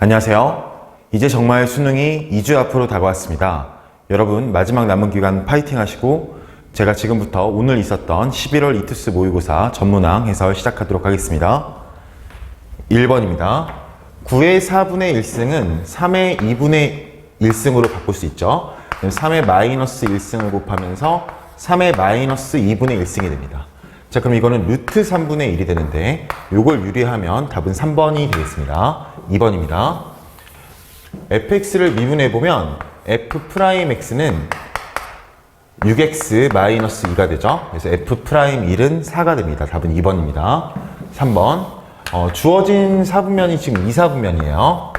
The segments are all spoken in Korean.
안녕하세요. 이제 정말 수능이 2주 앞으로 다가왔습니다. 여러분 마지막 남은 기간 파이팅 하시고 제가 지금부터 오늘 있었던 11월 이투스 모의고사 전문항 해설 시작하도록 하겠습니다. 1번입니다. 9의 4분의 1승은 3의 2분의 1승으로 바꿀 수 있죠. 3의 마이너스 1승을 곱하면서 3의 마이너스 2분의 1승이 됩니다. 자, 그럼 이거는 루트 3분의 1이 되는데 이걸 유리하면 답은 3번이 되겠습니다. 2번입니다. fx를 미분해보면 f'x는 6x 마이너스 2가 되죠. 그래서 f'1은 4가 됩니다. 답은 2번입니다. 3번. 주어진 4분면이 지금 2사분면이에요.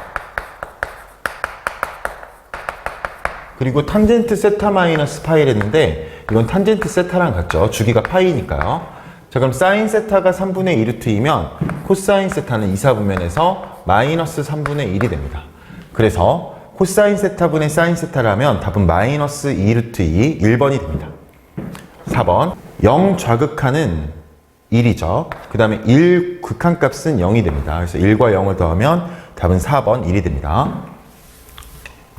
그리고 탄젠트 세타 마이너스 파이를 했는데 이건 탄젠트 세타랑 같죠. 주기가 파이니까요. 자, 그럼 사인 세타가 3분의 2루트이면 코사인 세타는 2사분면에서 마이너스 3분의 1이 됩니다. 그래서 코사인 세타분의 사인 세타라면 답은 마이너스 2루트 2, 1번이 됩니다. 4번. 0 좌극하는 1이죠. 그 다음에 1 극한값은 0이 됩니다. 그래서 1과 0을 더하면 답은 4번 1이 됩니다.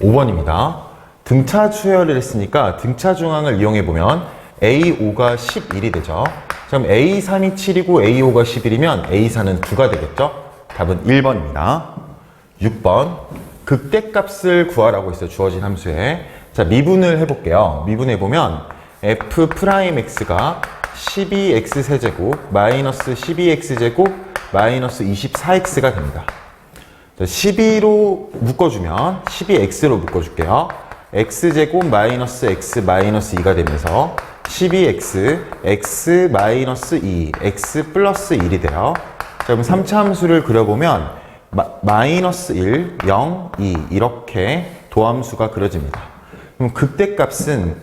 5번입니다. 등차 추혈을 했으니까 등차 중앙을 이용해보면 A5가 11이 되죠. 그럼 A3이 7이고 A5가 11이면 A4는 9가 되겠죠? 답은 1번입니다. 6번. 극대값을 구하라고 했어요. 주어진 함수에. 자, 미분을 해볼게요. 미분해보면 f'x가 12x 세제곱 마이너스 12x제곱 마이너스 24x가 됩니다. 자, 12로 묶어주면 12x로 묶어줄게요. x제곱 마이너스 x 마이너스 2가 되면서 12x, x 마이너스 2, x 플러스 1이 돼요. 자, 그럼 3차 함수를 그려보면 마이너스 1, 0, 2 이렇게 도함수가 그려집니다. 그럼 극대값은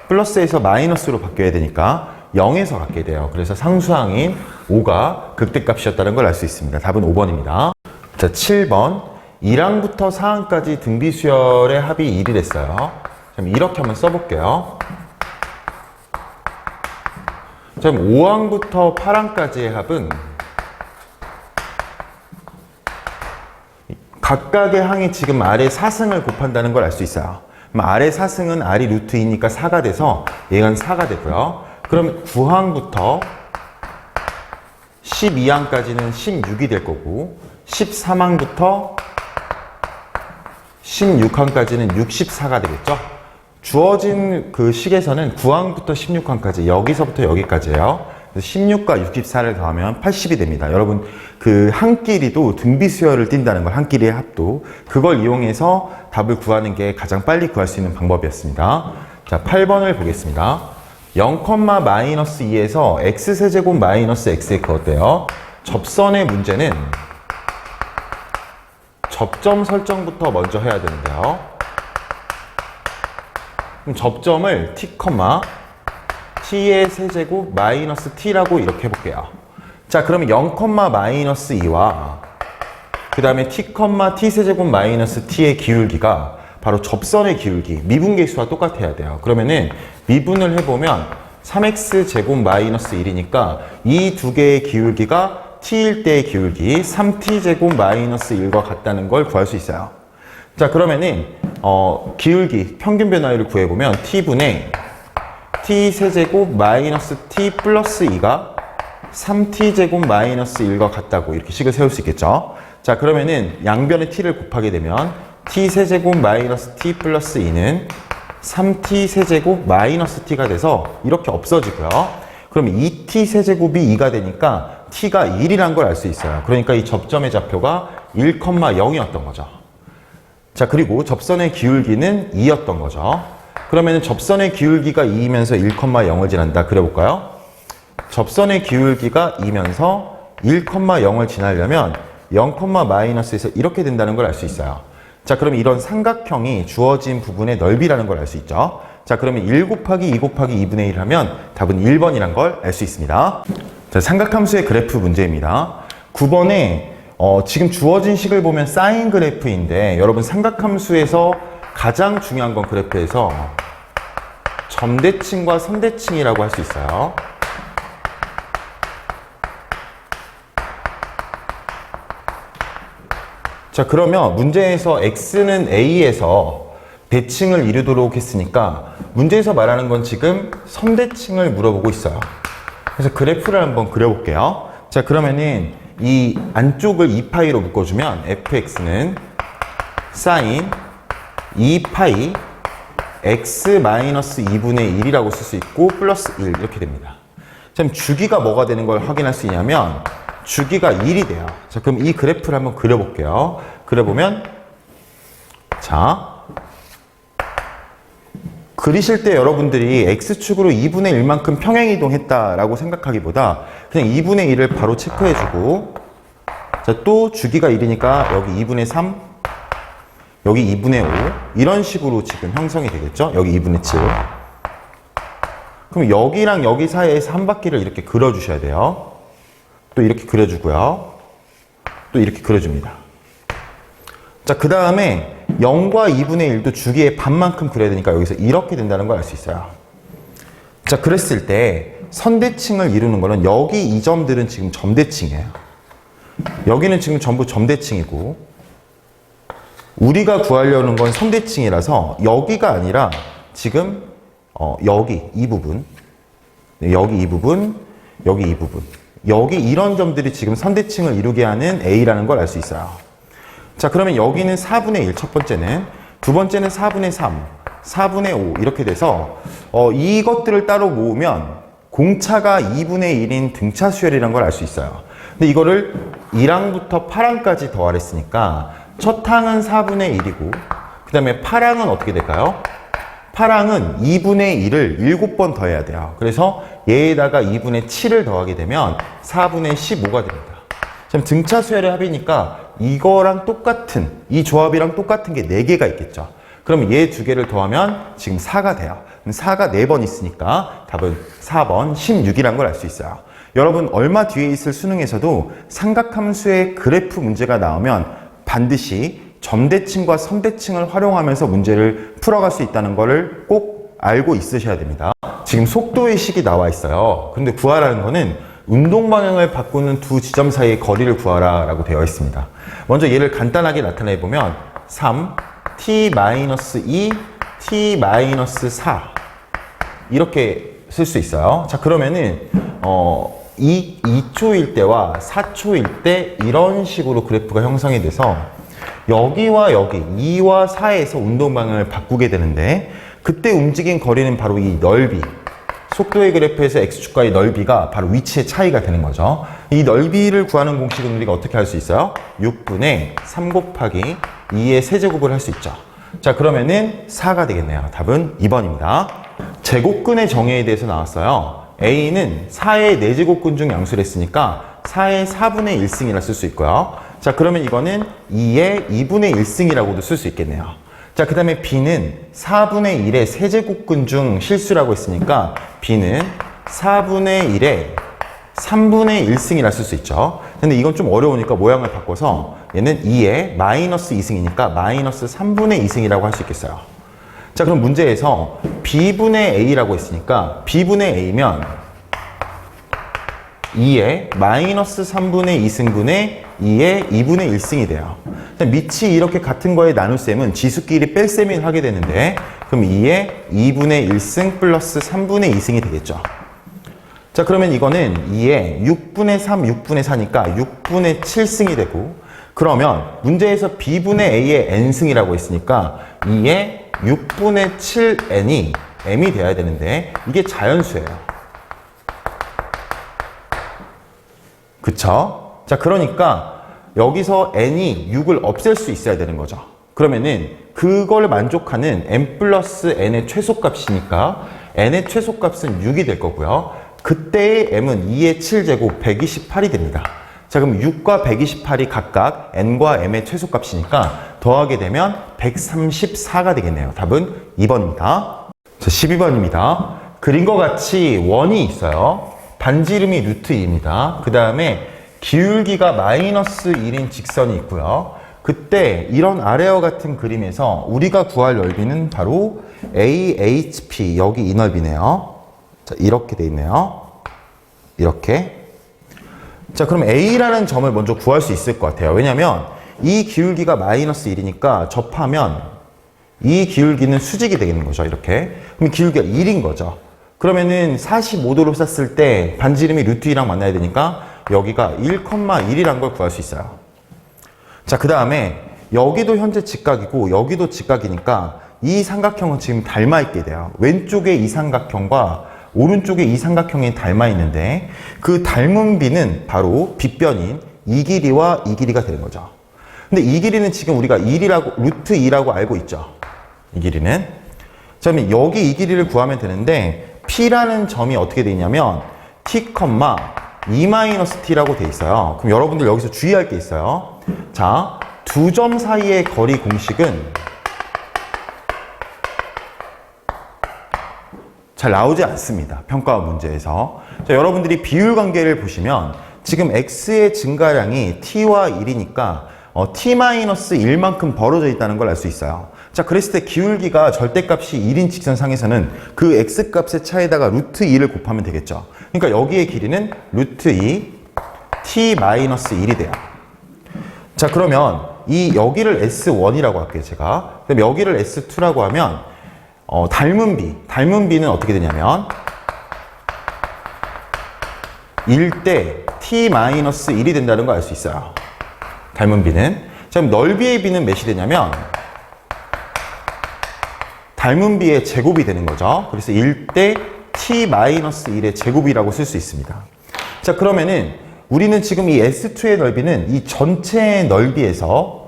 플러스에서 마이너스로 바뀌어야 되니까 0에서 갖게 돼요. 그래서 상수항인 5가 극대값이었다는 걸 알 수 있습니다. 답은 5번입니다. 자, 7번. 1항부터 4항까지 등비수열의 합이 1이 됐어요. 그럼 이렇게 한번 써볼게요. 자, 그럼 5항부터 8항까지의 합은 각각의 항이 지금 아래 4승을 곱한다는 걸 알 수 있어요. 그럼 아래 4승은 r이 루트 2니까 4가 돼서 얘는 4가 되고요. 그럼 9항부터 12항까지는 16이 될 거고 13항부터 16항까지는 64가 되겠죠. 주어진 그 식에서는 9항부터 16항까지 여기서부터 여기까지예요. 16과 64를 더하면 80이 됩니다. 여러분 그 한 끼리도 등비수열을 띈다는 걸, 한 끼리의 합도 그걸 이용해서 답을 구하는 게 가장 빨리 구할 수 있는 방법이었습니다. 자, 8번을 보겠습니다. 0,-2에서 x세제곱 마이너스 x에 그었대요. 접선의 문제는 접점 설정부터 먼저 해야 되는데요. 그럼 접점을 t, t의 세제곱 마이너스 t라고 이렇게 해볼게요. 자, 그러면 0,-2와 그 다음에 t, t 세제곱 마이너스 t의 기울기가 바로 접선의 기울기, 미분계수와 똑같아야 돼요. 그러면은 미분을 해보면 3x 제곱 마이너스 1이니까 이 두 개의 기울기가 t일 때의 기울기 3t 제곱 마이너스 1과 같다는 걸 구할 수 있어요. 자, 그러면은 기울기 평균 변화율을 구해보면 t분의 t 세제곱 마이너스 t 플러스 2가 3t 제곱 마이너스 1과 같다고 이렇게 식을 세울 수 있겠죠. 자, 그러면은 양변의 t를 곱하게 되면 t 세제곱 마이너스 t 플러스 2는 3t 세제곱 마이너스 t가 돼서 이렇게 없어지고요. 그럼 2t 세제곱이 2가 되니까 t가 1이란 걸 알 수 있어요. 그러니까 이 접점의 좌표가 1,0이었던 거죠. 자, 그리고 접선의 기울기는 2였던 거죠. 그러면 접선의 기울기가 2이면서 1,0을 지난다. 그려볼까요? 접선의 기울기가 2면서 1,0을 지나려면 0,-에서 이렇게 된다는 걸 알 수 있어요. 자, 그럼 이런 삼각형이 주어진 부분의 넓이라는 걸 알 수 있죠. 자, 그러면 1 곱하기 2 곱하기 2분의 1 하면 답은 1번이란 걸 알 수 있습니다. 자, 삼각함수의 그래프 문제입니다. 9번에 지금 주어진 식을 보면 사인 그래프인데 여러분 삼각함수에서 가장 중요한 건 그래프에서 점대칭과 선대칭이라고 할 수 있어요. 자, 그러면 문제에서 x는 a에서 대칭을 이루도록 했으니까 문제에서 말하는 건 지금 선대칭을 물어보고 있어요. 그래서 그래프를 한번 그려볼게요. 자, 그러면은 이 안쪽을 2파이로 묶어주면 fx는 sin 2파이 x-2분의 1이라고 쓸 수 있고 플러스 1 이렇게 됩니다. 자, 그럼 주기가 뭐가 되는 걸 확인할 수 있냐면 주기가 1이 돼요. 자, 그럼 이 그래프를 한번 그려볼게요. 그려보면 자, 그리실 때 여러분들이 x축으로 2분의 1만큼 평행이동했다라고 생각하기보다 그냥 2분의 1을 바로 체크해주고 자, 또 주기가 1이니까 여기 2분의 3 여기 2분의 5 이런 식으로 지금 형성이 되겠죠? 여기 2분의 7 그럼 여기랑 여기 사이에서 한 바퀴를 이렇게 그려주셔야 돼요. 또 이렇게 그려주고요. 또 이렇게 그려줍니다. 자, 그 다음에 0과 2분의 1도 주기의 반만큼 그려야 되니까 여기서 이렇게 된다는 걸 알 수 있어요. 자, 그랬을 때 선대칭을 이루는 거는 여기 이 점들은 지금 점대칭이에요. 여기는 지금 전부 점대칭이고 우리가 구하려는 건 선대칭이라서 여기가 아니라 지금 여기 이 부분 여기 이 부분 여기 이 부분 여기 이런 점들이 지금 선대칭을 이루게 하는 A라는 걸 알 수 있어요. 자, 그러면 여기는 4분의 1 첫 번째는 두 번째는 4분의 3 4분의 5 이렇게 돼서 이것들을 따로 모으면 공차가 2분의 1인 등차 수열이라는 걸 알 수 있어요. 근데 이거를 1항부터 8항까지 더하랬으니까 첫 항은 4분의 1이고 그 다음에 8항은 어떻게 될까요? 8항은 2분의 1을 7번 더해야 돼요. 그래서 얘에다가 2분의 7을 더하게 되면 4분의 15가 됩니다. 지금 등차 수열의 합이니까 이거랑 똑같은 이 조합이랑 똑같은 게 4개가 있겠죠. 그러면 얘 2개를 더하면 지금 4가 돼요. 4가 4번 있으니까 답은 4번 16이라는 걸 알 수 있어요. 여러분 얼마 뒤에 있을 수능에서도 삼각함수의 그래프 문제가 나오면 반드시 점대칭과 선대칭을 활용하면서 문제를 풀어갈 수 있다는 것을 꼭 알고 있으셔야 됩니다. 지금 속도의 식이 나와 있어요. 근데 구하라는 거는 운동 방향을 바꾸는 두 지점 사이의 거리를 구하라 라고 되어 있습니다. 먼저 얘를 간단하게 나타내 보면 3, t-2, t-4 이렇게 쓸 수 있어요. 자, 그러면은 2초일 때와 4초일 때 이런 식으로 그래프가 형성이 돼서 여기와 여기 2와 4에서 운동 방향을 바꾸게 되는데 그때 움직인 거리는 바로 이 넓이 속도의 그래프에서 x축과의 넓이가 바로 위치의 차이가 되는 거죠. 이 넓이를 구하는 공식은 우리가 어떻게 할 수 있어요? 6분의 3 곱하기 2의 세제곱을 할 수 있죠. 자, 그러면은 4가 되겠네요. 답은 2번입니다. 제곱근의 정의에 대해서 나왔어요. A는 4의 4제곱근 중 양수를 했으니까 4의 4분의 1승이라 쓸 수 있고요. 자, 그러면 이거는 2의 2분의 1승이라고도 쓸 수 있겠네요. 자, 그 다음에 B는 4분의 1의 세제곱근 중 실수라고 했으니까 B는 4분의 1의 3분의 1승이라 쓸 수 있죠. 근데 이건 좀 어려우니까 모양을 바꿔서 얘는 2의 마이너스 2승이니까 마이너스 3분의 2승이라고 할 수 있겠어요. 자, 그럼 문제에서 B분의 A라고 했으니까 B분의 A면 2의 마이너스 3분의 2승분의 2의 2분의 1승이 돼요. 밑이 이렇게 같은 거에 나눗셈은 지수끼리 뺄셈을 하게 되는데 그럼 2의 2분의 1승 플러스 3분의 2승이 되겠죠. 자, 그러면 이거는 2의 6분의 3, 6분의 4니까 6분의 7승이 되고 그러면 문제에서 B분의 A의 N승이라고 했으니까 2의 6분의 7N이 M이 돼야 되는데 이게 자연수예요. 그쵸? 자, 그러니까 여기서 n이 6을 없앨 수 있어야 되는 거죠. 그러면은 그걸 만족하는 n 플러스 n의 최소값이니까 n의 최소값은 6이 될 거고요. 그때의 m은 2의 7제곱 128이 됩니다. 자, 그럼 6과 128이 각각 n과 m의 최소값이니까 더하게 되면 134가 되겠네요. 답은 2번입니다. 자, 12번입니다. 그린 것 같이 원이 있어요. 반지 이름이 루트 2입니다. 그 다음에 기울기가 마이너스 1인 직선이 있고요. 그때 이런 아래와 같은 그림에서 우리가 구할 넓이는 바로 AHP, 여기 이 넓이네요. 자, 이렇게 돼 있네요. 이렇게. 자, 그럼 A라는 점을 먼저 구할 수 있을 것 같아요. 왜냐면 이 기울기가 마이너스 1이니까 접하면 이 기울기는 수직이 되겠는 거죠. 이렇게. 그럼 기울기가 1인 거죠. 그러면은 45도로 쐈을 때 반지름이 루트 2랑 만나야 되니까 여기가 1,1이란 걸 구할 수 있어요. 자, 그 다음에 여기도 현재 직각이고 여기도 직각이니까 이 삼각형은 지금 닮아 있게 돼요. 왼쪽에 이 삼각형과 오른쪽에 이 삼각형이 닮아 있는데 그 닮은 비는 바로 빗변인 이 길이와 이 길이가 되는 거죠. 근데 이 길이는 지금 우리가 1이라고, 루트 2라고 알고 있죠. 이 길이는. 자, 그러면 여기 이 길이를 구하면 되는데 P라는 점이 어떻게 돼 있냐면 T, 2-T라고 돼 있어요. 그럼 여러분들 여기서 주의할 게 있어요. 자, 두 점 사이의 거리 공식은 잘 나오지 않습니다. 평가 문제에서. 자, 여러분들이 비율 관계를 보시면 지금 x의 증가량이 t와 1이니까 t-1만큼 벌어져 있다는 걸 알 수 있어요. 자, 그랬을 때 기울기가 절대값이 1인 직선상에서는 그 x값의 차에다가 루트 2를 곱하면 되겠죠. 그러니까 여기의 길이는 루트 2 t-1이 돼요. 자, 그러면 이 여기를 S1이라고 할게요, 제가. 그럼 여기를 S2라고 하면 닮은 비는 어떻게 되냐면 1대 t-1이 된다는 걸 알 수 있어요. 닮은 비는. 자, 그럼 넓이의 비는 몇이 되냐면 닮은 비의 제곱이 되는 거죠. 그래서 1대 t-1의 제곱이라고 쓸 수 있습니다. 자, 그러면은 우리는 지금 이 S2의 넓이는 이 전체의 넓이에서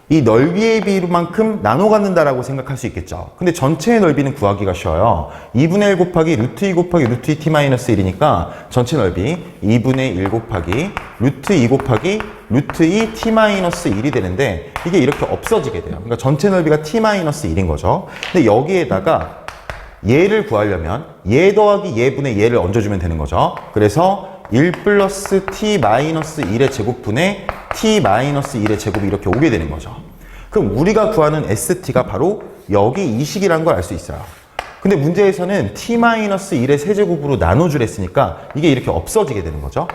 이 넓이의 비만큼 나눠 갖는다라고 생각할 수 있겠죠. 근데 전체의 넓이는 구하기가 쉬워요. 2분의 1 곱하기 루트 2 곱하기 루트 2 t-1이니까 전체 넓이 2분의 1 곱하기 루트 2 곱하기 루트 2 t-1이 되는데 이게 이렇게 없어지게 돼요. 그러니까 전체 넓이가 t-1인 거죠. 근데 여기에다가 얘를 구하려면 얘 더하기 얘분의 얘를 얹어주면 되는 거죠. 그래서 1 플러스 t-1의 제곱분의 t-1의 제곱이 이렇게 오게 되는 거죠. 그럼 우리가 구하는 st가 바로 여기 이 식이라는 걸 알 수 있어요. 근데 문제에서는 t-1의 세제곱으로 나눠주랬으니까 이게 이렇게 없어지게 되는 거죠.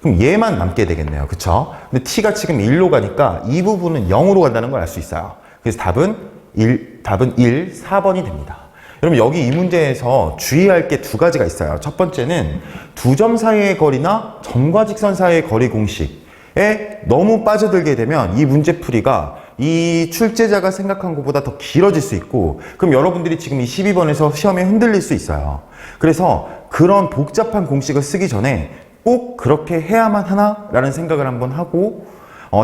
그럼 얘만 남게 되겠네요. 그쵸? 근데 t가 지금 1로 가니까 이 부분은 0으로 간다는 걸 알 수 있어요. 그래서 답은 1, 4번이 됩니다. 여러분 여기 이 문제에서 주의할 게 두 가지가 있어요. 첫 번째는 두 점 사이의 거리나 점과 직선 사이의 거리 공식에 너무 빠져들게 되면 이 문제풀이가 이 출제자가 생각한 것보다 더 길어질 수 있고 그럼 여러분들이 지금 이 12번에서 시험에 흔들릴 수 있어요. 그래서 그런 복잡한 공식을 쓰기 전에 꼭 그렇게 해야만 하나? 라는 생각을 한번 하고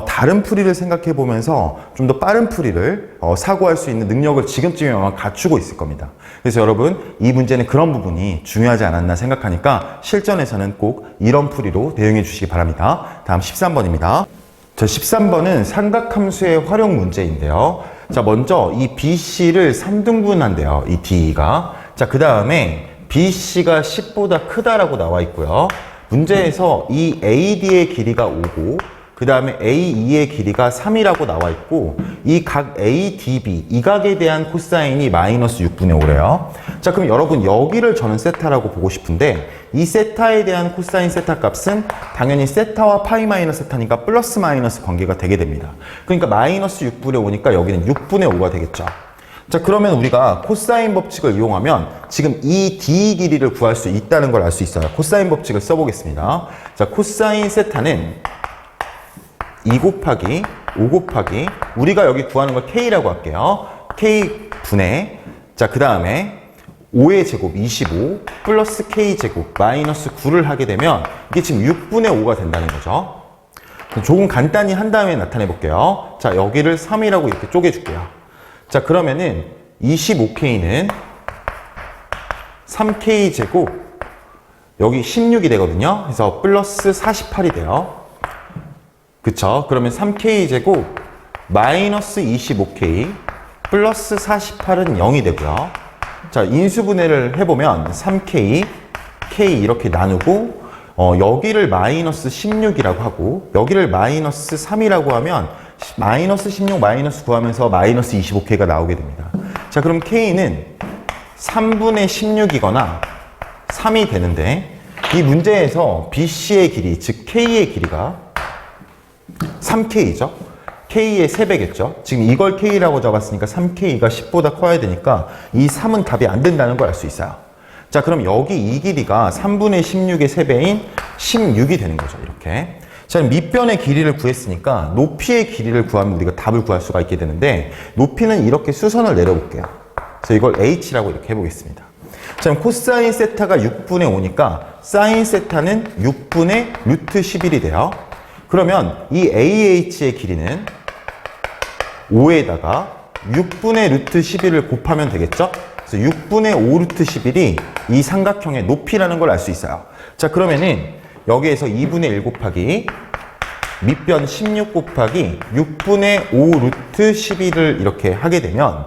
다른 풀이를 생각해 보면서 좀 더 빠른 풀이를 사고할 수 있는 능력을 지금쯤에 아마 갖추고 있을 겁니다. 그래서 여러분 이 문제는 그런 부분이 중요하지 않았나 생각하니까 실전에서는 꼭 이런 풀이로 대응해 주시기 바랍니다. 다음 13번입니다. 자, 13번은 삼각함수의 활용 문제인데요. 자, 먼저 이 BC를 3등분한대요. 이 D가. 자, 그 다음에 BC가 10보다 크다라고 나와 있고요. 문제에서 이 AD의 길이가 5고 그 다음에 AE의 길이가 3이라고 나와 있고 이 각 ADB, 이 각에 대한 코사인이 마이너스 6분의 5래요. 자, 그럼 여러분 여기를 저는 세타라고 보고 싶은데 이 세타에 대한 코사인 세타 값은 당연히 세타와 파이 마이너스 세타니까 플러스 마이너스 관계가 되게 됩니다. 그러니까 마이너스 6분의 5니까 여기는 6분의 5가 되겠죠. 자, 그러면 우리가 코사인 법칙을 이용하면 지금 이 D 길이를 구할 수 있다는 걸 알 수 있어요. 코사인 법칙을 써보겠습니다. 자, 코사인 세타는 2 곱하기 5 곱하기 우리가 여기 구하는 걸 K라고 할게요. K분의 자, 그 다음에 5의 제곱 25 플러스 K제곱 마이너스 9를 하게 되면 이게 지금 6분의 5가 된다는 거죠. 조금 간단히 한 다음에 나타내 볼게요. 자, 여기를 3이라고 이렇게 쪼개줄게요. 자, 그러면은 25K는 3K제곱 여기 16이 되거든요. 그래서 플러스 48이 돼요. 그쵸? 그러면 3K제곱 마이너스 25K 플러스 48은 0이 되고요. 자, 인수분해를 해보면 3K, K 이렇게 나누고 여기를 마이너스 16이라고 하고 여기를 마이너스 3이라고 하면 마이너스 16 마이너스 9 하면서 마이너스 25K가 나오게 됩니다. 자, 그럼 K는 3분의 16이거나 3이 되는데 이 문제에서 BC의 길이, 즉 K의 길이가 3K죠. K의 3배겠죠. 지금 이걸 K라고 적었으니까 3K가 10보다 커야 되니까 이 3은 답이 안 된다는 걸 알 수 있어요. 자, 그럼 여기 이 길이가 3분의 16의 3배인 16이 되는 거죠. 이렇게. 자, 밑변의 길이를 구했으니까 높이의 길이를 구하면 우리가 답을 구할 수가 있게 되는데 높이는 이렇게 수선을 내려볼게요. 그래서 이걸 H라고 이렇게 해보겠습니다. 자, 그럼 코사인 세타가 6분의 5니까 사인 세타는 6분의 루트 11이 돼요. 그러면 이 AH의 길이는 5에다가 6분의 루트 11을 곱하면 되겠죠? 그래서 6분의 5 루트 11이 이 삼각형의 높이라는 걸 알 수 있어요. 자, 그러면은 여기에서 2분의 1 곱하기 밑변 16 곱하기 6분의 5 루트 11을 이렇게 하게 되면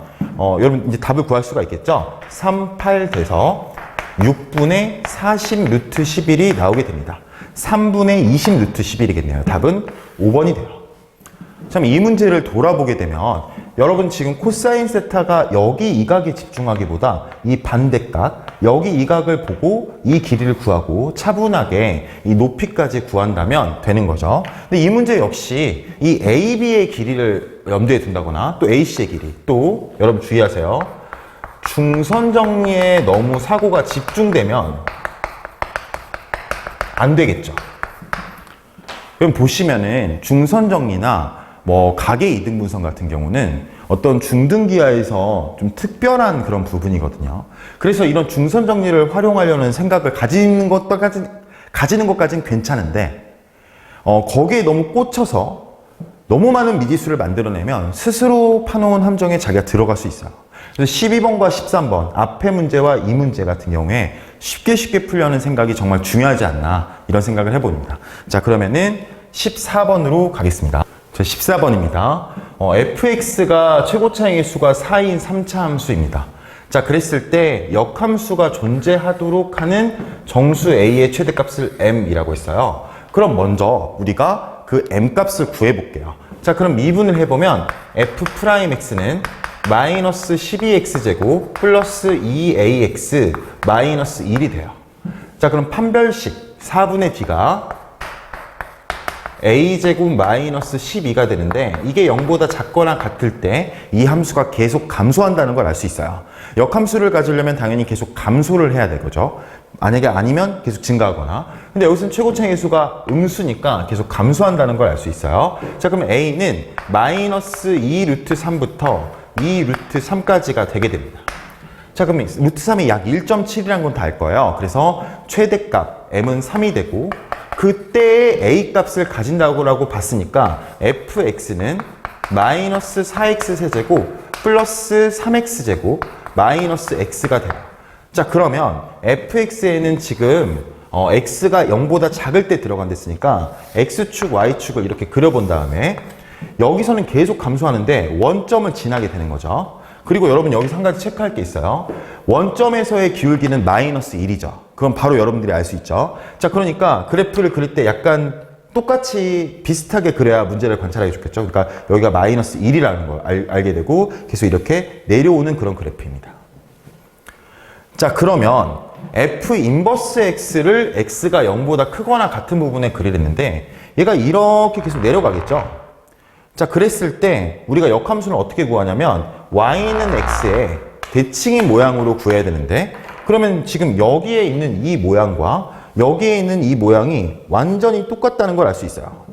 여러분 이제 답을 구할 수가 있겠죠? 3, 8 돼서 6분의 40 루트 11이 나오게 됩니다. 3분의 20 루트 11이겠네요. 답은 5번이 돼요. 참, 이 문제를 돌아보게 되면 여러분 지금 코사인 세타가 여기 이 각에 집중하기보다 이 반대각, 여기 이 각을 보고 이 길이를 구하고 차분하게 이 높이까지 구한다면 되는 거죠. 근데 이 문제 역시 이 AB의 길이를 염두에 둔다거나 또 AC의 길이, 또 여러분 주의하세요. 중선 정리에 너무 사고가 집중되면 안 되겠죠. 그럼 보시면은 중선 정리나 뭐 가계 이등분선 같은 경우는 어떤 중등기하에서 좀 특별한 그런 부분이거든요. 그래서 이런 중선 정리를 활용하려는 생각을 가지는 것까지는 괜찮은데 거기에 너무 꽂혀서 너무 많은 미지수를 만들어내면 스스로 파놓은 함정에 자기가 들어갈 수 있어요. 그래서 12번과 13번 앞의 문제와 이 문제 같은 경우에 쉽게 풀려는 생각이 정말 중요하지 않나, 이런 생각을 해봅니다. 자, 그러면은 14번으로 가겠습니다. 자, 14번입니다. fx가 최고차항의 수가 4인 3차 함수입니다. 자, 그랬을 때 역함수가 존재하도록 하는 정수 a의 최대값을 m이라고 했어요. 그럼 먼저 우리가 그 m 값을 구해볼게요. 자, 그럼 미분을 해보면 f'x는 마이너스 12x제곱 플러스 2ax 마이너스 1이 돼요. 자, 그럼 판별식 4분의 d가 a제곱 마이너스 12가 되는데 이게 0보다 작거나 같을 때 이 함수가 계속 감소한다는 걸 알 수 있어요. 역함수를 가지려면 당연히 계속 감소를 해야 되죠. 만약에 아니면 계속 증가하거나. 근데 여기서는 최고차항의 수가 음수니까 계속 감소한다는 걸 알 수 있어요. 자, 그러면 a는 마이너스 2 루트 3부터 2 루트 3까지가 되게 됩니다. 자, 그럼 루트 3이 약 1.7이라는 건 다 알 거예요. 그래서 최대값 m은 3이 되고 그때의 a 값을 가진다고 봤으니까 fx는 마이너스 4x 세제곱 플러스 3x제곱 마이너스 x가 돼요. 자, 그러면 fx에는 지금 x가 0보다 작을 때 들어간댔으니까 x축, y축을 이렇게 그려본 다음에 여기서는 계속 감소하는데 원점을 지나게 되는 거죠. 그리고 여러분 여기서 한 가지 체크할 게 있어요. 원점에서의 기울기는 마이너스 1이죠. 그건 바로 여러분들이 알 수 있죠. 자, 그러니까 그래프를 그릴 때 약간 똑같이 비슷하게 그려야 문제를 관찰하기 좋겠죠. 그러니까 여기가 마이너스 1이라는 걸 알게 되고 계속 이렇게 내려오는 그런 그래프입니다. 자, 그러면 f 인버스 x를 x가 0보다 크거나 같은 부분에 그리랬는데 얘가 이렇게 계속 내려가겠죠. 자, 그랬을 때 우리가 역함수는 어떻게 구하냐면 y는 x의 대칭인 모양으로 구해야 되는데, 그러면 지금 여기에 있는 이 모양과 여기에 있는 이 모양이 완전히 똑같다는 걸 알 수 있어요.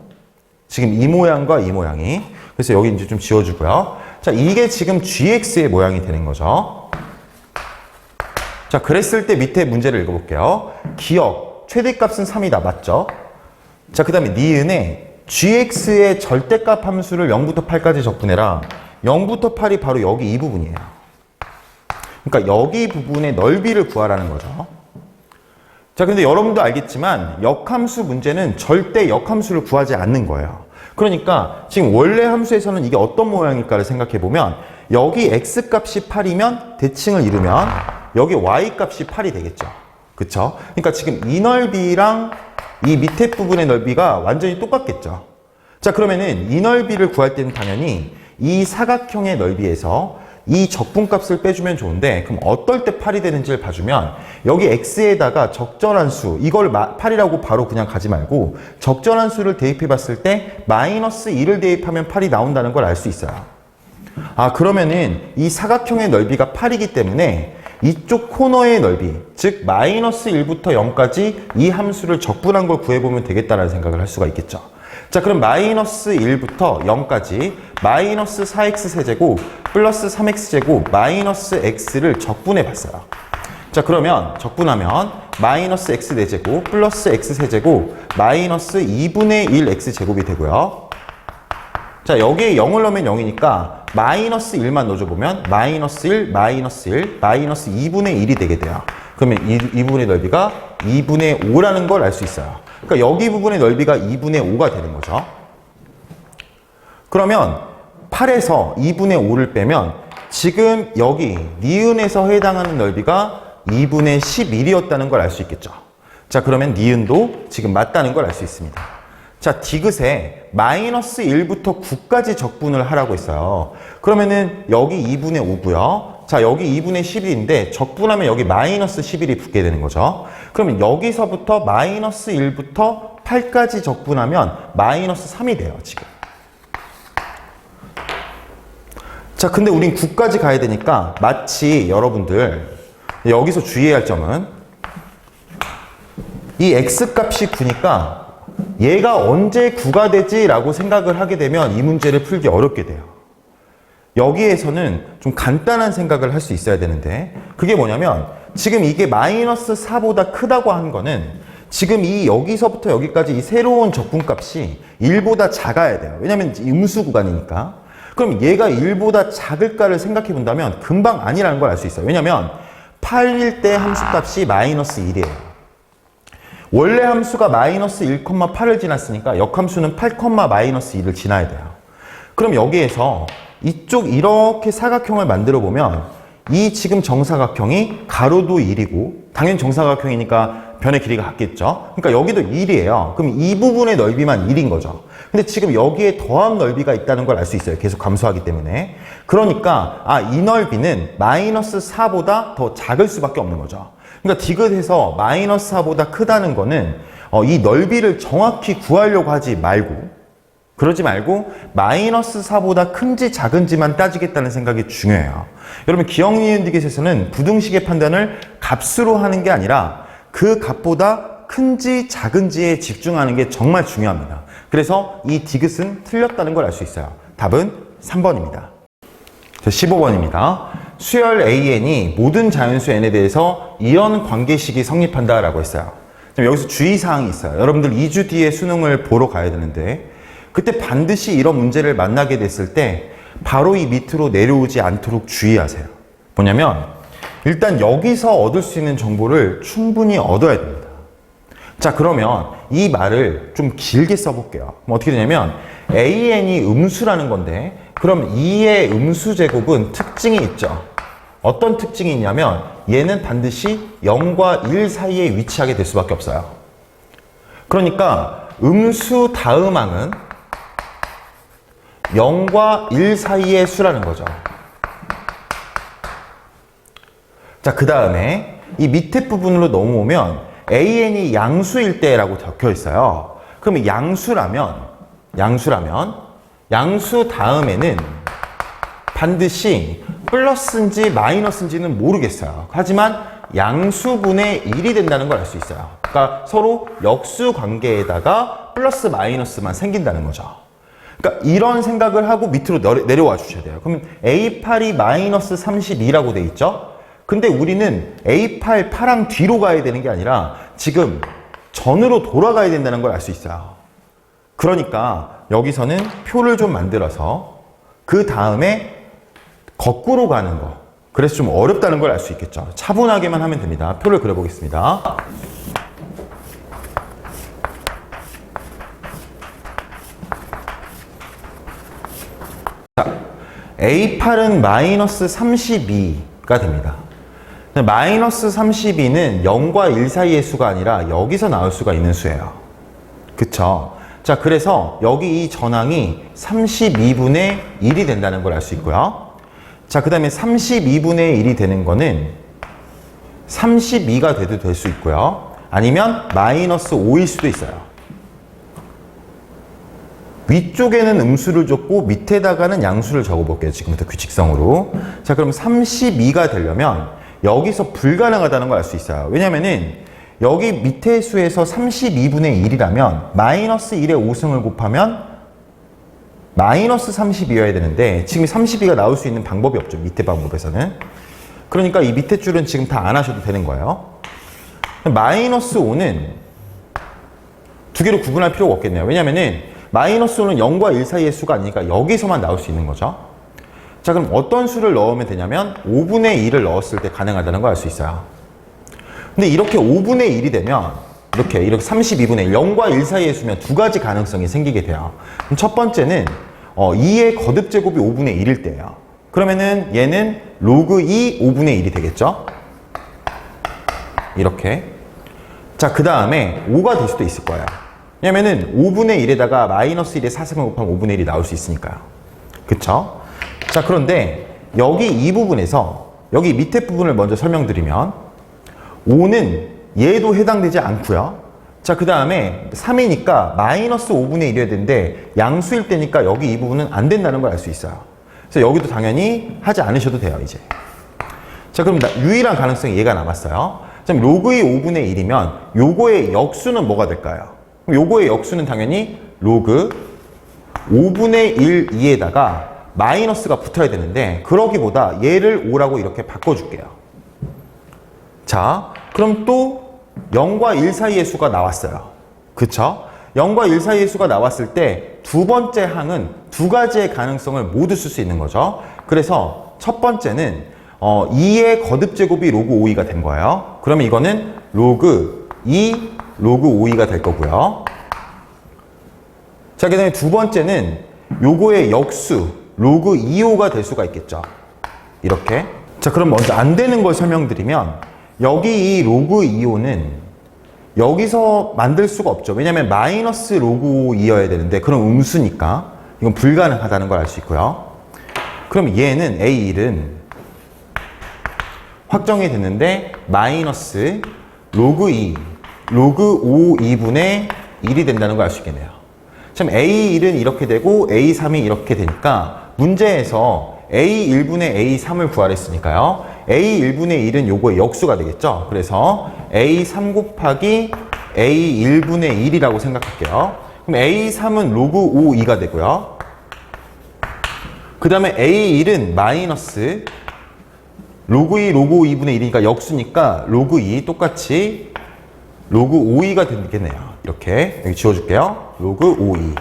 지금 이 모양과 이 모양이. 그래서 여기 이제 좀 지워주고요. 자, 이게 지금 gx의 모양이 되는 거죠. 자, 그랬을 때 밑에 문제를 읽어볼게요. 기억, 최대값은 3이다. 맞죠? 자, 그 다음에 니은에 gx의 절대값 함수를 0부터 8까지 적분해라. 0부터 8이 바로 여기 이 부분이에요. 그러니까 여기 부분의 넓이를 구하라는 거죠. 자, 근데 여러분도 알겠지만 역함수 문제는 절대 역함수를 구하지 않는 거예요. 그러니까 지금 원래 함수에서는 이게 어떤 모양일까를 생각해 보면 여기 x값이 8이면 대칭을 이루면 여기 y값이 8이 되겠죠. 그쵸? 그러니까 지금 이 넓이랑 이 밑에 부분의 넓이가 완전히 똑같겠죠. 자, 그러면은 이 넓이를 구할 때는 당연히 이 사각형의 넓이에서 이 적분값을 빼주면 좋은데 그럼 어떨 때 8이 되는지를 봐주면 여기 x에다가 적절한 수 이걸 8이라고 바로 그냥 가지 말고 적절한 수를 대입해 봤을 때 마이너스 2를 대입하면 8이 나온다는 걸 알 수 있어요. 아 그러면은 이 사각형의 넓이가 8이기 때문에 이쪽 코너의 넓이 즉 마이너스 1부터 0까지 이 함수를 적분한 걸 구해보면 되겠다라는 생각을 할 수가 있겠죠. 자 그럼 마이너스 1부터 0까지 마이너스 4x 세제곱 플러스 3x제곱 마이너스 x를 적분해 봤어요. 자 그러면 적분하면 마이너스 x 4제곱 플러스 x 세제곱 마이너스 2분의 1 x제곱이 되고요. 자 여기에 0을 넣으면 0이니까 마이너스 1만 넣어줘보면 마이너스 1, 마이너스 1, 마이너스 2분의 1이 되게 돼요. 그러면 이 부분의 넓이가 2분의 5라는 걸 알 수 있어요. 그러니까 여기 부분의 넓이가 2분의 5가 되는 거죠. 그러면 8에서 2분의 5를 빼면 지금 여기 니은에서 해당하는 넓이가 2분의 11이었다는 걸 알 수 있겠죠. 자 그러면 니은도 지금 맞다는 걸 알 수 있습니다. 자 디귿에 마이너스 1부터 9까지 적분을 하라고 했어요. 그러면은 여기 2분의 5고요. 자 여기 2분의 11인데 적분하면 여기 마이너스 11이 붙게 되는 거죠. 그러면 여기서부터 마이너스 1부터 8까지 적분하면 마이너스 3이 돼요 지금. 자 근데 우린 9까지 가야 되니까 마치 여러분들 여기서 주의해야 할 점은 이 x값이 9니까 얘가 언제 9가 되지? 라고 생각을 하게 되면 이 문제를 풀기 어렵게 돼요. 여기에서는 좀 간단한 생각을 할 수 있어야 되는데 그게 뭐냐면 지금 이게 마이너스 4보다 크다고 한 거는 지금 이 여기서부터 여기까지 이 새로운 적분값이 1보다 작아야 돼요. 왜냐면 음수 구간이니까. 그럼 얘가 1보다 작을까를 생각해 본다면 금방 아니라는 걸 알 수 있어요. 왜냐면 8일 때 함수값이 마이너스 1이에요. 원래 함수가 마이너스 1,8을 지났으니까 역함수는 8, 마이너스 2를 지나야 돼요. 그럼 여기에서 이쪽 이렇게 사각형을 만들어 보면 이 지금 정사각형이 가로도 1이고 당연히 정사각형이니까 변의 길이가 같겠죠. 그러니까 여기도 1이에요. 그럼 이 부분의 넓이만 1인 거죠. 근데 지금 여기에 더한 넓이가 있다는 걸 알 수 있어요. 계속 감소하기 때문에. 그러니까 이 넓이는 마이너스 4보다 더 작을 수밖에 없는 거죠. 그러니까 디귿에서 마이너스 4보다 크다는 거는 이 넓이를 정확히 구하려고 하지 말고 그러지 말고 마이너스 4보다 큰지 작은지만 따지겠다는 생각이 중요해요. 여러분 기억, 니은, 디귿에서는 부등식의 판단을 값으로 하는 게 아니라 그 값보다 큰지 작은지에 집중하는 게 정말 중요합니다. 그래서 이 디귿은 틀렸다는 걸 알 수 있어요. 답은 3번입니다. 15번입니다. 수열 AN이 모든 자연수 N에 대해서 이런 관계식이 성립한다 라고 했어요. 여기서 주의사항이 있어요. 여러분들 2주 뒤에 수능을 보러 가야 되는데 그때 반드시 이런 문제를 만나게 됐을 때 바로 이 밑으로 내려오지 않도록 주의하세요. 뭐냐면 일단 여기서 얻을 수 있는 정보를 충분히 얻어야 됩니다. 자 그러면 이 말을 좀 길게 써볼게요. 어떻게 되냐면 AN이 음수라는 건데 그럼 2의 음수 제곱은 특징이 있죠. 어떤 특징이 있냐면 얘는 반드시 0과 1 사이에 위치하게 될 수밖에 없어요. 그러니까 음수 다음 항은 0과 1 사이의 수라는 거죠. 자, 그 다음에 이 밑에 부분으로 넘어오면 AN이 양수일 때라고 적혀 있어요. 그러면 양수 다음에는 반드시 플러스인지 마이너스인지는 모르겠어요. 하지만 양수분의 1이 된다는 걸 알 수 있어요. 그러니까 서로 역수 관계에다가 플러스 마이너스만 생긴다는 거죠. 그러니까 이런 생각을 하고 밑으로 내려와 주셔야 돼요. 그러면 A8이 마이너스 32라고 돼 있죠? 근데 우리는 A8, 파랑 뒤로 가야 되는 게 아니라 지금 전으로 돌아가야 된다는 걸 알 수 있어요. 그러니까 여기서는 표를 좀 만들어서 그 다음에 거꾸로 가는 거. 그래서 좀 어렵다는 걸 알 수 있겠죠. 차분하게만 하면 됩니다. 표를 그려보겠습니다. 자, A8은 마이너스 32가 됩니다. 마이너스 32는 0과 1 사이의 수가 아니라 여기서 나올 수가 있는 수예요. 그쵸? 자, 그래서 여기 이 전항이 32분의 1이 된다는 걸 알 수 있고요. 자, 그 다음에 32분의 1이 되는 거는 32가 돼도 될 수 있고요. 아니면 마이너스 5일 수도 있어요. 위쪽에는 음수를 줬고 밑에다가는 양수를 적어볼게요. 지금부터 규칙성으로. 자, 그럼 32가 되려면 여기서 불가능하다는 걸 알 수 있어요. 왜냐면은 여기 밑에 수에서 32분의 1이라면 마이너스 1에 5승을 곱하면 마이너스 32여야 되는데 지금 32가 나올 수 있는 방법이 없죠. 밑에 방법에서는. 그러니까 이 밑에 줄은 지금 다 안 하셔도 되는 거예요. 마이너스 5는 두 개로 구분할 필요가 없겠네요. 왜냐면은 마이너스 5는 0과 1 사이의 수가 아니니까 여기서만 나올 수 있는 거죠. 자, 그럼 어떤 수를 넣으면 되냐면 5분의 1을 넣었을 때 가능하다는 걸 알 수 있어요. 근데 이렇게 5분의 1이 되면 이렇게 32분의 1, 0과 1 사이의 수면 두 가지 가능성이 생기게 돼요. 그럼 첫 번째는 2의 거듭 제곱이 5분의 1일 때예요. 그러면은 얘는 로그 2 5분의 1이 되겠죠? 이렇게. 자, 그 다음에 5가 될 수도 있을 거예요. 왜냐면은 5분의 1에다가 마이너스 1에 4승을 곱하면 5분의 1이 나올 수 있으니까요. 그쵸? 자, 그런데 여기 이 부분에서 여기 밑에 부분을 먼저 설명드리면 5는 얘도 해당되지 않고요. 자, 그 다음에 3이니까 마이너스 5분의 1이어야 되는데 양수일 때니까 여기 이 부분은 안 된다는 걸 알 수 있어요. 그래서 여기도 당연히 하지 않으셔도 돼요, 이제. 자, 그럼 유일한 가능성이 얘가 남았어요. 자, 로그 2 5분의 1이면 요거의 역수는 뭐가 될까요? 그럼 요거의 역수는 당연히 로그 5분의 1 2에다가 마이너스가 붙어야 되는데 그러기보다 얘를 5라고 이렇게 바꿔줄게요. 자, 그럼 또 0과 1 사이의 수가 나왔어요. 그쵸? 0과 1 사이의 수가 나왔을 때 두 번째 항은 두 가지의 가능성을 모두 쓸 수 있는 거죠. 그래서 첫 번째는 2의 거듭 제곱이 로그 5이가 된 거예요. 그러면 이거는 로그 2 로그 5이가 될 거고요. 자, 그 다음에 두 번째는 요거의 역수 로그 2호가 될 수가 있겠죠. 이렇게. 자, 그럼 먼저 안 되는 걸 설명드리면 여기 이 로그 2호는 여기서 만들 수가 없죠. 왜냐면 마이너스 로그 5이어야 되는데 그럼 음수니까 이건 불가능하다는 걸 알 수 있고요. 그럼 얘는 A1은 확정이 됐는데 마이너스 로그 2 로그 5 2분의 1이 된다는 걸 알 수 있겠네요. 참 A1은 이렇게 되고 A3이 이렇게 되니까 문제에서 A1분의 A3을 구하랬으니까요. A1분의 1은 요거의 역수가 되겠죠. 그래서 A3 곱하기 A1분의 1이라고 생각할게요. 그럼 A3은 로그 5, 2가 되고요. 그 다음에 A1은 마이너스 로그 2, 로그 5, 2분의 1이니까 역수니까 로그 2 똑같이 로그 5, 2가 되겠네요. 이렇게 여기 지워줄게요. 로그 5, 2.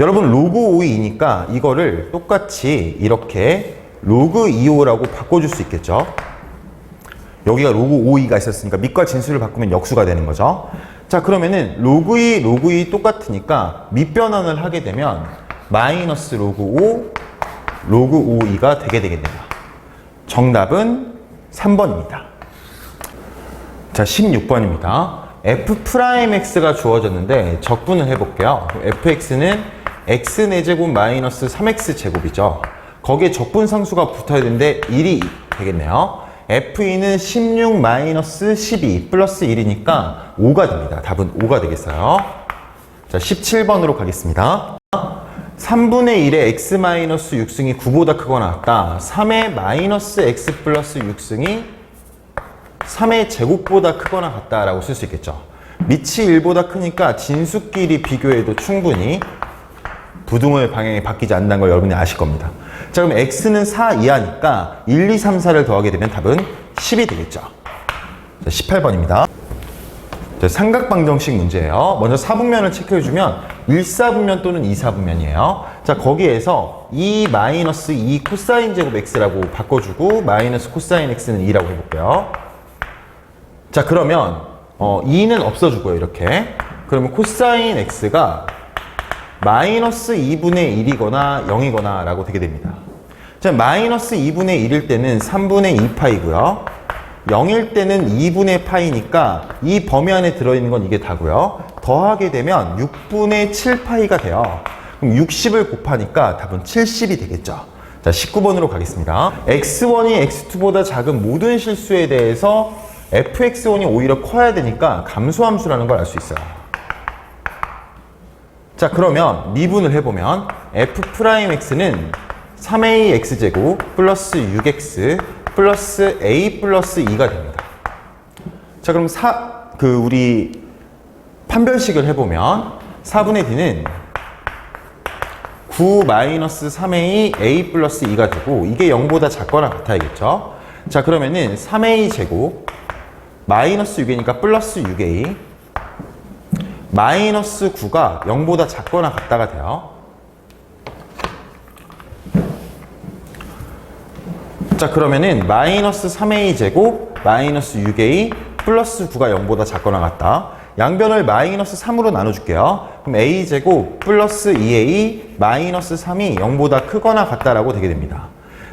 여러분 로그 5, 2니까 이거를 똑같이 이렇게 로그 2호라고 바꿔줄 수 있겠죠. 여기가 로그 5, 2가 있었으니까 밑과 진수를 바꾸면 역수가 되는 거죠. 자, 그러면은 로그 2, 로그 2 똑같으니까 밑변환을 하게 되면 마이너스 로그 5, 로그 5, 2가 되게 되겠네요. 정답은 3번입니다. 자, 16번입니다. f'x가 주어졌는데 적분을 해볼게요. fx는 x 4제곱 마이너스 3x 제곱이죠. 거기에 적분 상수가 붙어야 되는데 1이 되겠네요. f2는 16 마이너스 12 플러스 1이니까 5가 됩니다. 답은 5가 되겠어요. 자, 17번으로 가겠습니다. 3분의 1의 x 마이너스 6승이 9보다 크거나 같다. 3의 마이너스 x 플러스 6승이 3의 제곱보다 크거나 같다라고 쓸 수 있겠죠. 밑이 1보다 크니까 진수끼리 비교해도 충분히 부등호의 방향이 바뀌지 않는다는 걸 여러분이 아실 겁니다. 자, 그럼 x는 4 이하니까 1, 2, 3, 4를 더하게 되면 답은 10이 되겠죠. 자, 18번입니다. 자, 삼각방정식 문제예요. 먼저 사분면을 체크해주면 1사분면 또는 2사분면이에요. 자, 거기에서 2 마이너스 2 코사인 제곱 x라고 바꿔주고 마이너스 코사인 x는 2라고 해볼게요. 자, 그러면 2는 없어주고요. 이렇게. 그러면 코사인 x가 마이너스 2분의 1이거나 0이거나 라고 되게 됩니다. 자, 마이너스 2분의 1일 때는 3분의 2파이고요. 0일 때는 2분의 파이니까 이 범위 안에 들어있는 건 이게 다고요. 더하게 되면 6분의 7파이가 돼요. 그럼 60을 곱하니까 답은 70이 되겠죠. 자, 19번으로 가겠습니다. x1이 x2보다 작은 모든 실수에 대해서 fx1이 오히려 커야 되니까 감소함수라는 걸 알 수 있어요. 자, 그러면 미분을 해보면 f'x는 3ax제곱 플러스 6x 플러스 a 플러스 2가 됩니다. 자, 그럼 우리 판별식을 해보면 4분의 d는 9 마이너스 3a a 플러스 2가 되고, 이게 0보다 작거나 같아야겠죠. 자, 그러면은 3a 제곱 마이너스 6이니까 플러스 6a 마이너스 9가 0보다 작거나 같다가 돼요. 자, 그러면은 마이너스 3a 제곱 마이너스 6a 플러스 9가 0보다 작거나 같다. 양변을 마이너스 3으로 나눠줄게요. 그럼 a 제곱 플러스 2a 마이너스 3이 0보다 크거나 같다라고 되게 됩니다.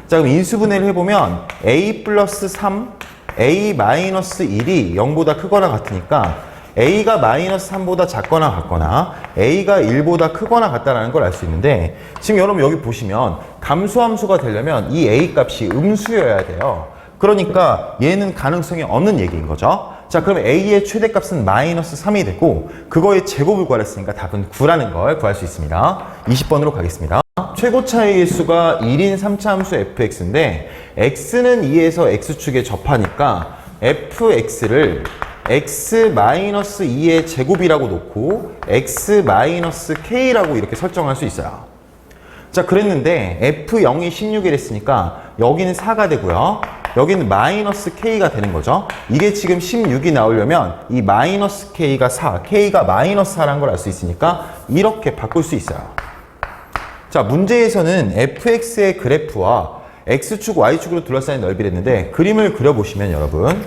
자, 그럼 인수분해를 해보면 a 플러스 3, a 마이너스 1이 0보다 크거나 같으니까 a가 마이너스 3보다 작거나 같거나 a가 1보다 크거나 같다라는 걸 알 수 있는데, 지금 여러분 여기 보시면 감소함수가 되려면 이 a 값이 음수여야 돼요. 그러니까 얘는 가능성이 없는 얘기인 거죠. 자, 그럼 a의 최대값은 마이너스 3이 되고 그거의 제곱을 구하랬으니까 답은 9라는 걸 구할 수 있습니다. 20번으로 가겠습니다. 최고 차이의 수가 1인 3차 함수 fx인데 x는 2에서 x축에 접하니까 fx를 x-2의 제곱이라고 놓고 x-k라고 이렇게 설정할 수 있어요. 자, 그랬는데 f0이 16을 했으니까 여기는 4가 되고요. 여기는 마이너스 k가 되는 거죠. 이게 지금 16이 나오려면 이 마이너스 k가 4, k가 마이너스 4라는 걸 알 수 있으니까 이렇게 바꿀 수 있어요. 자, 문제에서는 fx의 그래프와 x축, y축으로 둘러싸인 넓이를 했는데 그림을 그려보시면 여러분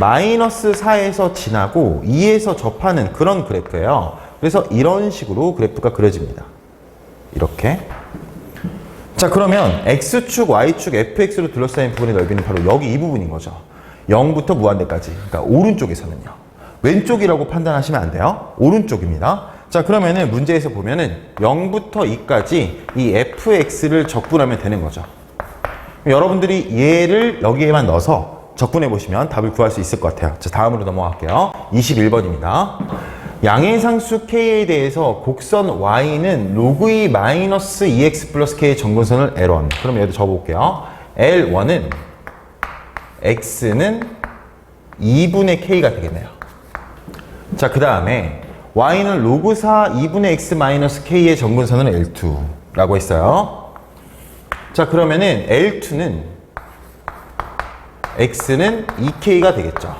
마이너스 4에서 지나고 2에서 접하는 그런 그래프예요. 그래서 이런 식으로 그래프가 그려집니다. 이렇게. 자, 그러면 x축, y축, fx로 둘러싸인 부분의 넓이는 바로 여기 이 부분인 거죠. 0부터 무한대까지. 그러니까 오른쪽에서는요. 왼쪽이라고 판단하시면 안 돼요. 오른쪽입니다. 자, 그러면은 문제에서 보면은 0부터 2까지 이 fx를 적분하면 되는 거죠. 여러분들이 얘를 여기에만 넣어서 적분해 보시면 답을 구할 수 있을 것 같아요. 자, 다음으로 넘어갈게요. 21번입니다. 양의상수 k에 대해서 곡선 y는 로그 2 마이너스 2x 플러스 k의 정근선을 L1. 그럼 얘도 적어볼게요. L1은 x는 2분의 k가 되겠네요. 자, 그 다음에 y는 로그 4 2분의 x 마이너스 k의 정근선은 L2라고 했어요. 자, 그러면은 L2는 x는 2k가 되겠죠.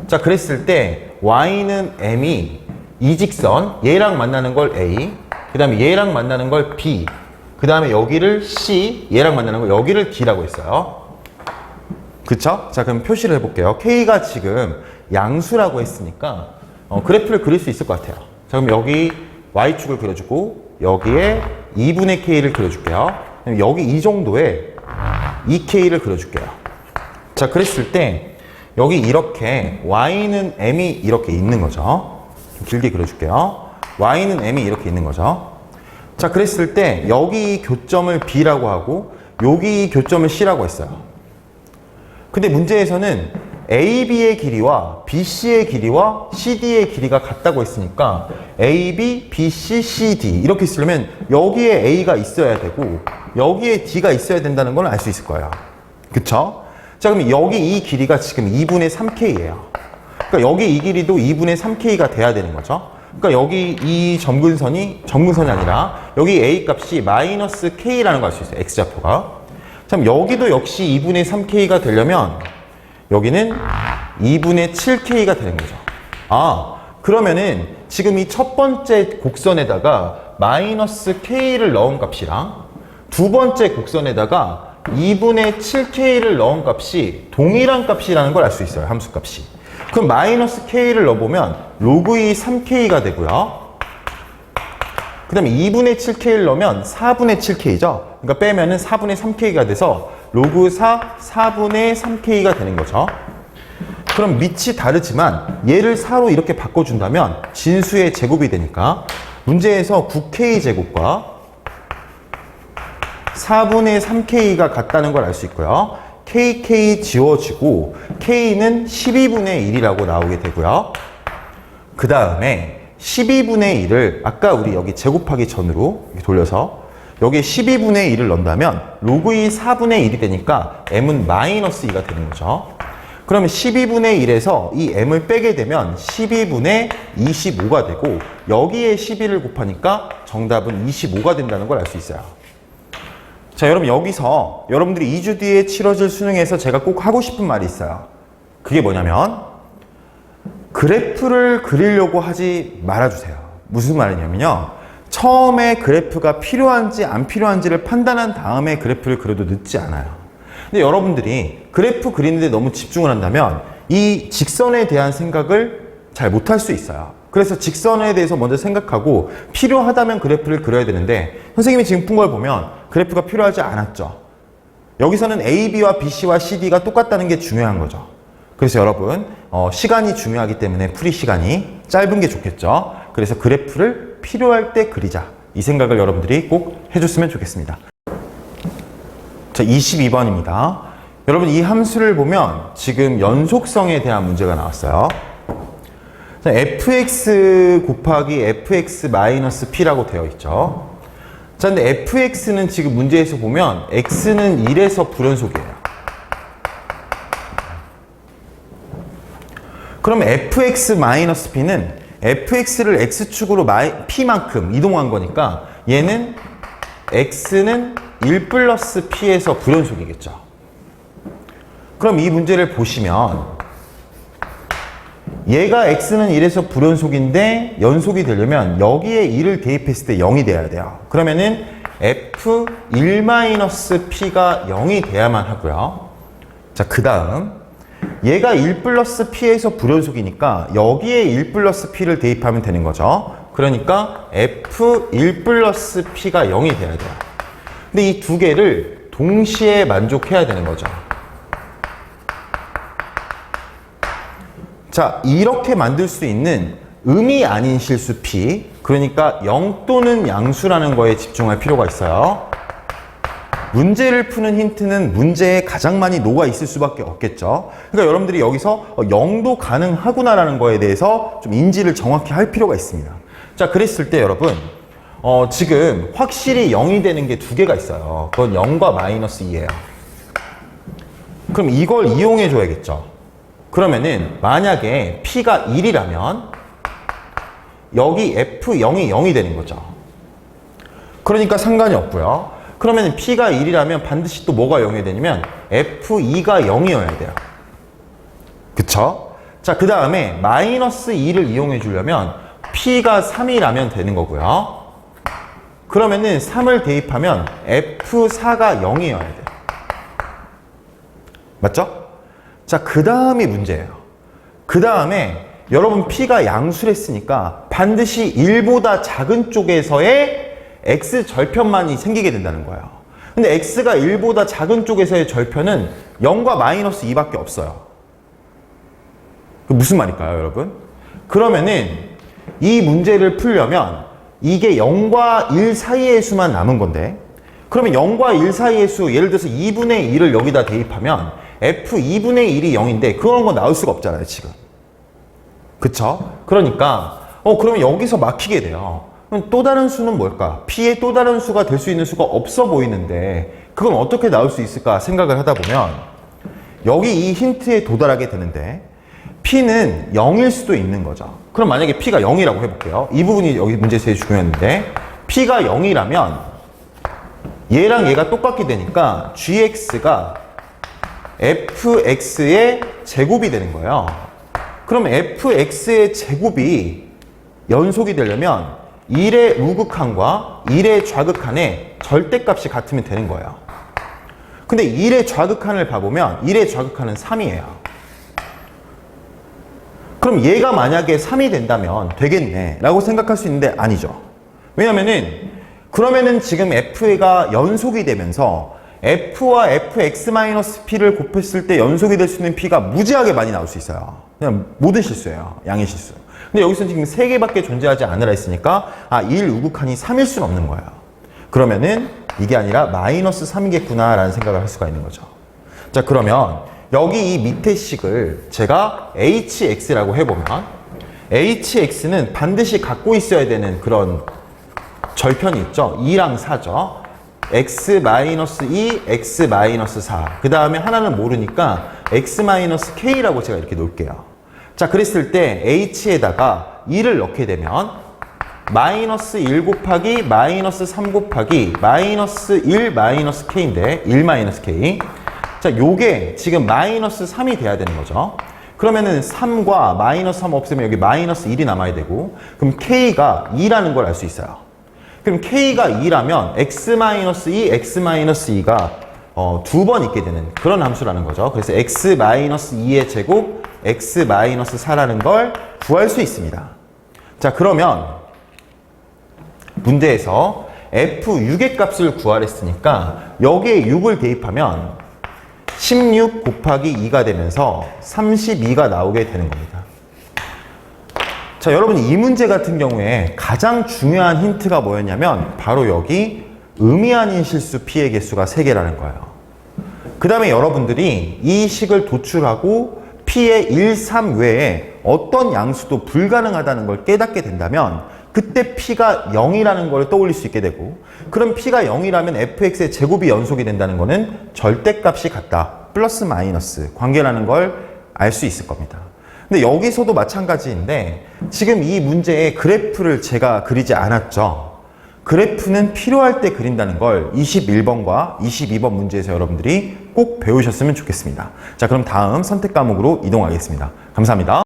자, 그랬을 때 y는 m이 이 직선, 얘랑 만나는 걸 a, 그 다음에 얘랑 만나는 걸 b, 그 다음에 여기를 c, 얘랑 만나는 걸 여기를 d라고 했어요. 그쵸? 자, 그럼 표시를 해볼게요. k가 지금 양수라고 했으니까 그래프를 그릴 수 있을 것 같아요. 자, 그럼 여기 y축을 그려주고 여기에 2분의 k를 그려줄게요. 여기 이 정도에 2k를 그려줄게요. 자, 그랬을 때 여기 이렇게 y는 m이 이렇게 있는 거죠. 좀 길게 그려줄게요. y는 m이 이렇게 있는 거죠. 자, 그랬을 때 여기 교점을 b라고 하고 여기 교점을 c라고 했어요. 근데 문제에서는 AB의 길이와 BC의 길이와 CD의 길이가 같다고 했으니까 AB, BC, CD 이렇게 쓰려면 여기에 A가 있어야 되고 여기에 D가 있어야 된다는 걸 알 수 있을 거예요. 그쵸? 자, 그럼 여기 이 길이가 지금 2분의 3K예요. 그러니까 여기 이 길이도 2분의 3K가 돼야 되는 거죠. 그러니까 여기 이 점근선이 아니라 여기 A 값이 마이너스 K라는 걸 알 수 있어요. X좌표가. 자, 여기도 역시 2분의 3K가 되려면 여기는 2분의 7K가 되는 거죠. 아, 그러면은 지금 이 첫 번째 곡선에다가 마이너스 K를 넣은 값이랑 두 번째 곡선에다가 2분의 7K를 넣은 값이 동일한 값이라는 걸 알 수 있어요. 함수값이. 그럼 마이너스 K를 넣어보면 로그 2 3K가 되고요. 그 다음에 2분의 7K를 넣으면 4분의 7K죠. 그러니까 빼면은 4분의 3K가 돼서 로그 4, 4분의 3K가 되는 거죠. 그럼 밑이 다르지만 얘를 4로 이렇게 바꿔준다면 진수의 제곱이 되니까 문제에서 9K 제곱과 4분의 3k가 같다는 걸 알 수 있고요. kk 지워지고 k는 12분의 1이라고 나오게 되고요. 그 다음에 12분의 1을 아까 우리 여기 제곱하기 전으로 돌려서 여기에 12분의 1을 넣는다면 로그 2 4분의 1이 되니까 m은 마이너스 2가 되는 거죠. 그러면 12분의 1에서 이 m을 빼게 되면 12분의 25가 되고 여기에 12를 곱하니까 정답은 25가 된다는 걸 알 수 있어요. 자, 여러분 여기서 여러분들이 2주 뒤에 치러질 수능에서 제가 꼭 하고 싶은 말이 있어요. 그게 뭐냐면 그래프를 그리려고 하지 말아주세요. 무슨 말이냐면요. 처음에 그래프가 필요한지 안 필요한지를 판단한 다음에 그래프를 그려도 늦지 않아요. 근데 여러분들이 그래프 그리는데 너무 집중을 한다면 이 직선에 대한 생각을 잘 못할 수 있어요. 그래서 직선에 대해서 먼저 생각하고 필요하다면 그래프를 그려야 되는데 선생님이 지금 푼 걸 보면 그래프가 필요하지 않았죠. 여기서는 AB와 BC와 CD가 똑같다는 게 중요한 거죠. 그래서 여러분 시간이 중요하기 때문에 풀이 시간이 짧은 게 좋겠죠. 그래서 그래프를 필요할 때 그리자. 이 생각을 여러분들이 꼭 해줬으면 좋겠습니다. 자, 22번입니다. 여러분 이 함수를 보면 지금 연속성에 대한 문제가 나왔어요. 자, fx 곱하기 fx 마이너스 p라고 되어 있죠. 자, 근데 fx는 지금 문제에서 보면 x는 1에서 불연속이에요. 그럼 fx-p는 fx를 x축으로 p만큼 이동한 거니까 얘는 x는 1 플러스 p에서 불연속이겠죠. 그럼 이 문제를 보시면 얘가 x는 1에서 불연속인데 연속이 되려면 여기에 1을 대입했을 때 0이 돼야 돼요. 그러면은 f1-p가 0이 돼야만 하고요. 자, 그 다음 얘가 1 플러스 p에서 불연속이니까 여기에 1 플러스 p를 대입하면 되는 거죠. 그러니까 f1 플러스 p가 0이 돼야 돼요. 근데 이 두 개를 동시에 만족해야 되는 거죠. 자, 이렇게 만들 수 있는 음이 아닌 실수 p, 그러니까 0 또는 양수라는 거에 집중할 필요가 있어요. 문제를 푸는 힌트는 문제에 가장 많이 녹아 있을 수밖에 없겠죠. 그러니까 여러분들이 여기서 0도 가능하구나라는 거에 대해서 좀 인지를 정확히 할 필요가 있습니다. 자, 그랬을 때 여러분 지금 확실히 0이 되는 게 두 개가 있어요. 그건 0과 마이너스 2예요. 그럼 이걸 이용해 줘야겠죠. 그러면은 만약에 p가 1이라면 여기 f0이 0이 되는 거죠. 그러니까 상관이 없고요. 그러면 p가 1이라면 반드시 또 뭐가 0이 되냐면 f2가 0이어야 돼요. 그쵸? 자, 그 다음에 마이너스 2를 이용해 주려면 p가 3이라면 되는 거고요. 그러면은 3을 대입하면 f4가 0이어야 돼요. 맞죠? 자, 그 다음이 문제예요. 그 다음에 여러분 p가 양수를 했으니까 반드시 1보다 작은 쪽에서의 x 절편만이 생기게 된다는 거예요. 근데 x가 1보다 작은 쪽에서의 절편은 0과 마이너스 2밖에 없어요. 그 무슨 말일까요, 여러분? 그러면은 이 문제를 풀려면 이게 0과 1 사이의 수만 남은 건데, 그러면 0과 1 사이의 수, 예를 들어서 2분의 1을 여기다 대입하면 f2분의 1이 0인데 그런 거 나올 수가 없잖아요, 지금. 그쵸? 그러니까 그러면 여기서 막히게 돼요. 그럼 또 다른 수는 뭘까? p의 또 다른 수가 될 수 있는 수가 없어 보이는데 그건 어떻게 나올 수 있을까 생각을 하다 보면 여기 이 힌트에 도달하게 되는데 p는 0일 수도 있는 거죠. 그럼 만약에 p가 0이라고 해볼게요. 이 부분이 여기 문제에서 제일 중요한데 p가 0이라면 얘랑 얘가 똑같게 되니까 gx가 fx의 제곱이 되는 거예요. 그럼 fx의 제곱이 연속이 되려면 1의 우극한과 1의 좌극한의 절대값이 같으면 되는 거예요. 근데 1의 좌극한을 봐보면 1의 좌극한은 3이에요. 그럼 얘가 만약에 3이 된다면 되겠네 라고 생각할 수 있는데 아니죠. 왜냐면은 그러면은 지금 f가 연속이 되면서 f와 fx-p를 곱했을 때 연속이 될 수 있는 p가 무지하게 많이 나올 수 있어요. 그냥 모든 실수예요. 양의 실수. 근데 여기서 지금 3개밖에 존재하지 않으라 했으니까 1 우극한이 3일 수는 없는 거예요. 그러면은 이게 아니라 마이너스 3이겠구나 라는 생각을 할 수가 있는 거죠. 자, 그러면 여기 이 밑에 식을 제가 hx라고 해보면 hx는 반드시 갖고 있어야 되는 그런 절편이 있죠. 2랑 4죠. x-2, x-4. 그 다음에 하나는 모르니까 x-k라고 제가 이렇게 놓을게요. 자, 그랬을 때 h에다가 2를 넣게 되면 마이너스 1 곱하기 마이너스 3 곱하기 마이너스 1 마이너스 k인데 1 마이너스 k. 자, 요게 지금 마이너스 3이 돼야 되는 거죠. 그러면은 3과 마이너스 3 없으면 여기 마이너스 1이 남아야 되고, 그럼 k가 2라는 걸 알 수 있어요. 그럼 k가 2라면 x-2, x-2가 두 번 있게 되는 그런 함수라는 거죠. 그래서 x-2의 제곱, x-4라는 걸 구할 수 있습니다. 자, 그러면 문제에서 f6의 값을 구하랬으니까 여기에 6을 대입하면 16 곱하기 2가 되면서 32가 나오게 되는 겁니다. 자, 여러분 이 문제 같은 경우에 가장 중요한 힌트가 뭐였냐면 바로 여기 의미 아닌 실수 피해 개수가 3개라는 거예요. 그 다음에 여러분들이 이 식을 도출하고 P의 1, 3 외에 어떤 양수도 불가능하다는 걸 깨닫게 된다면 그때 P가 0이라는 걸 떠올릴 수 있게 되고, 그럼 P가 0이라면 fx의 제곱이 연속이 된다는 거는 절대값이 같다. 플러스 마이너스 관계라는 걸 알 수 있을 겁니다. 근데 여기서도 마찬가지인데 지금 이 문제의 그래프를 제가 그리지 않았죠. 그래프는 필요할 때 그린다는 걸 21번과 22번 문제에서 여러분들이 꼭 배우셨으면 좋겠습니다. 자, 그럼 다음 선택 과목으로 이동하겠습니다. 감사합니다.